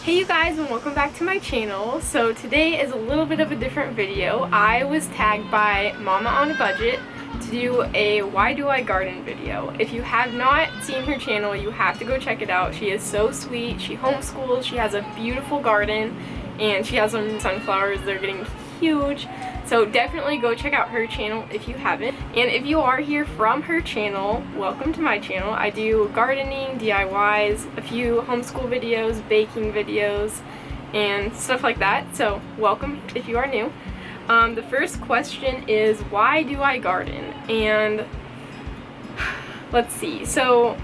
Hey you guys, and welcome back to my channel. So today is a little bit of a different video. I was tagged by Mama on a Budget to do a Why Do I Garden video. If you have not seen her channel, you have to go check it out. She is so sweet. She homeschools, she has a beautiful garden, and she has some sunflowers. They're getting huge. So definitely go check out her channel if you haven't. And if you are here from her channel, welcome to my channel. I do gardening, DIYs, a few homeschool videos, baking videos, and stuff like that. So welcome if you are new. The first question is, why do I garden? And let's see. So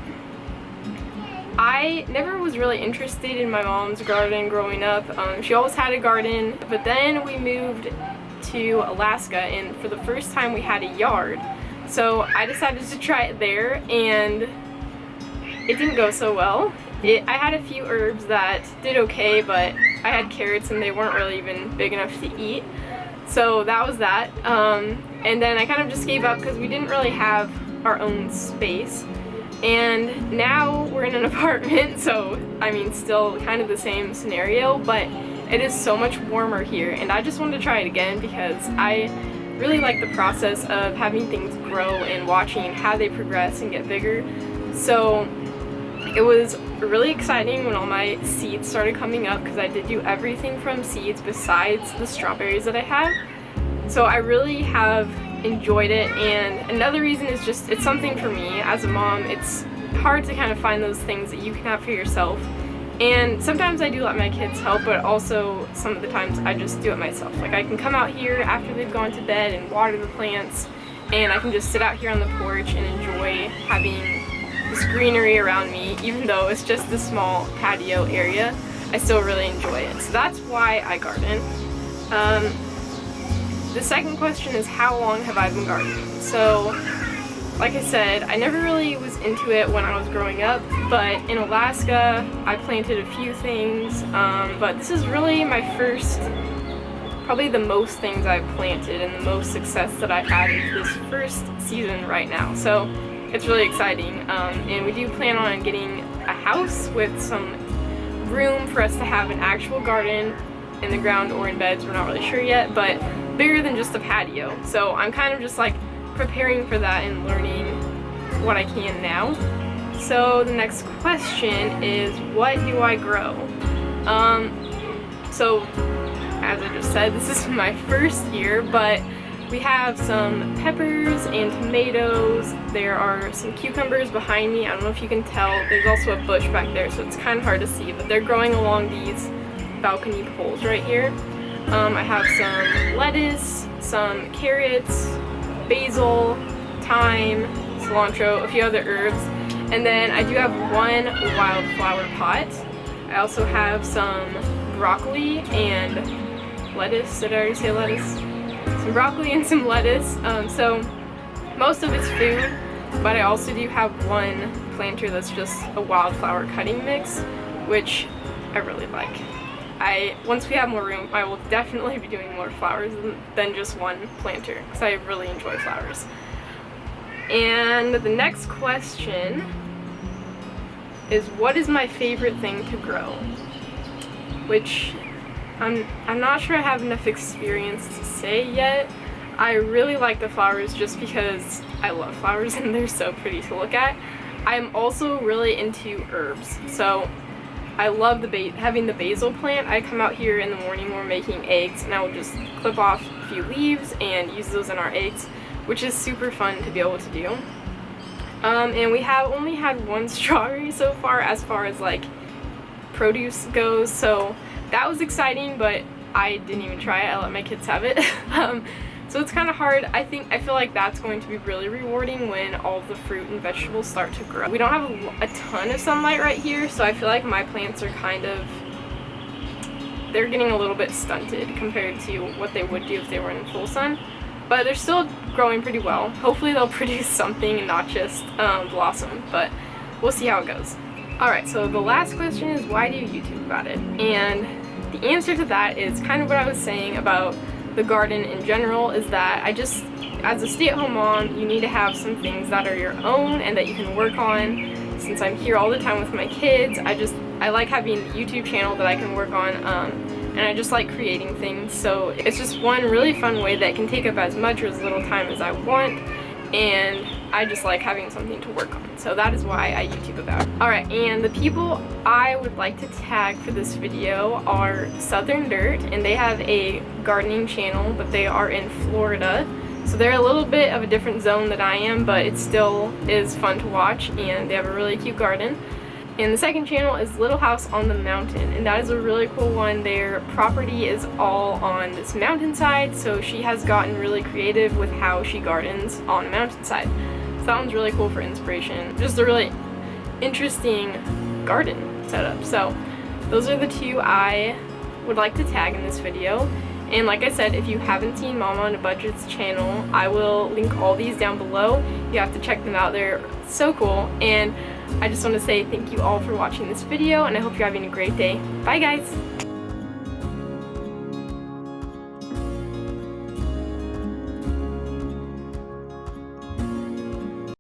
I never was really interested in my mom's garden growing up. She always had a garden, but then we moved to Alaska, and for the first time we had a yard. So I decided to try it there, and it didn't go so well. I had a few herbs that did okay, but I had carrots and they weren't really even big enough to eat. So that was that. And then I kind of just gave up because we didn't really have our own space. And now we're in an apartment, so I mean still kind of the same scenario, but it is so much warmer here, and I just wanted to try it again because I really like the process of having things grow and watching how they progress and get bigger. So it was really exciting when all my seeds started coming up, because I did do everything from seeds besides the strawberries that I have. So I really have enjoyed it, and another reason is just it's something for me as a mom. It's hard to kind of find those things that you can have for yourself. And sometimes I do let my kids help, but also some of the times I just do it myself. Like I can come out here after they've gone to bed and water the plants, and I can just sit out here on the porch and enjoy having this greenery around me. Even though it's just this small patio area, I still really enjoy it. So that's why I garden. The second question is, how long have I been gardening? So like I said, I never really was into it when I was growing up, but in Alaska I planted a few things, but this is really my first, probably the most things I've planted and the most success that I've had is this first season right now. So it's really exciting, and we do plan on getting a house with some room for us to have an actual garden in the ground or in beds. We're not really sure yet, but bigger than just a patio. So I'm kind of just like preparing for that and learning what I can now. So the next question is, what do I grow? So as I just said, this is my first year, but we have some peppers and tomatoes. There are some cucumbers behind me. I don't know if you can tell. There's also a bush back there, so it's kind of hard to see, but they're growing along these balcony poles right here. I have some lettuce, some carrots, basil, thyme, cilantro, a few other herbs, and then I do have one wildflower pot. I also have some broccoli and lettuce. Did I already say lettuce? Some broccoli and some lettuce. So most of it's food, but I also do have one planter that's just a wildflower cutting mix, which I really like. Once we have more room, I will definitely be doing more flowers than just one planter, because I really enjoy flowers. And the next question is, what is my favorite thing to grow? Which I'm not sure I have enough experience to say yet. I really like the flowers just because I love flowers and they're so pretty to look at. I'm also really into herbs, so I love having the basil plant. I come out here in the morning when we're making eggs, and I will just clip off a few leaves and use those in our eggs, which is super fun to be able to do. And we have only had one strawberry so far as like produce goes, so that was exciting, but I didn't even try it. I let my kids have it. So it's kind of hard. I feel like that's going to be really rewarding when all the fruit and vegetables start to grow. We don't have a ton of sunlight right here, so I feel like my plants are they're getting a little bit stunted compared to what they would do if they were in full sun. But they're still growing pretty well. Hopefully they'll produce something and not just blossom, but we'll see how it goes. Alright, so the last question is, why do you YouTube about it? And the answer to that is kind of what I was saying about the garden in general, is that as a stay-at-home mom, you need to have some things that are your own and that you can work on. Since I'm here all the time with my kids, I just I like having a YouTube channel that I can work on, and I just like creating things, so it's just one really fun way that can take up as much or as little time as I want, and I just like having something to work on. So that is why I YouTube about it. Alright, and the people I would like to tag for this video are Southern Dirt, and they have a gardening channel, but they are in Florida. So they're a little bit of a different zone than I am, but it still is fun to watch, and they have a really cute garden. And the second channel is Little House on the Mountain, and that is a really cool one. Their property is all on this mountainside, so she has gotten really creative with how she gardens on a mountainside. So that one's really cool for inspiration. Just a really interesting garden setup. So those are the two I would like to tag in this video. And like I said, if you haven't seen Mama on a Budget's channel, I will link all these down below. You have to check them out. They're so cool. And I just want to say thank you all for watching this video, and I hope you're having a great day. Bye guys!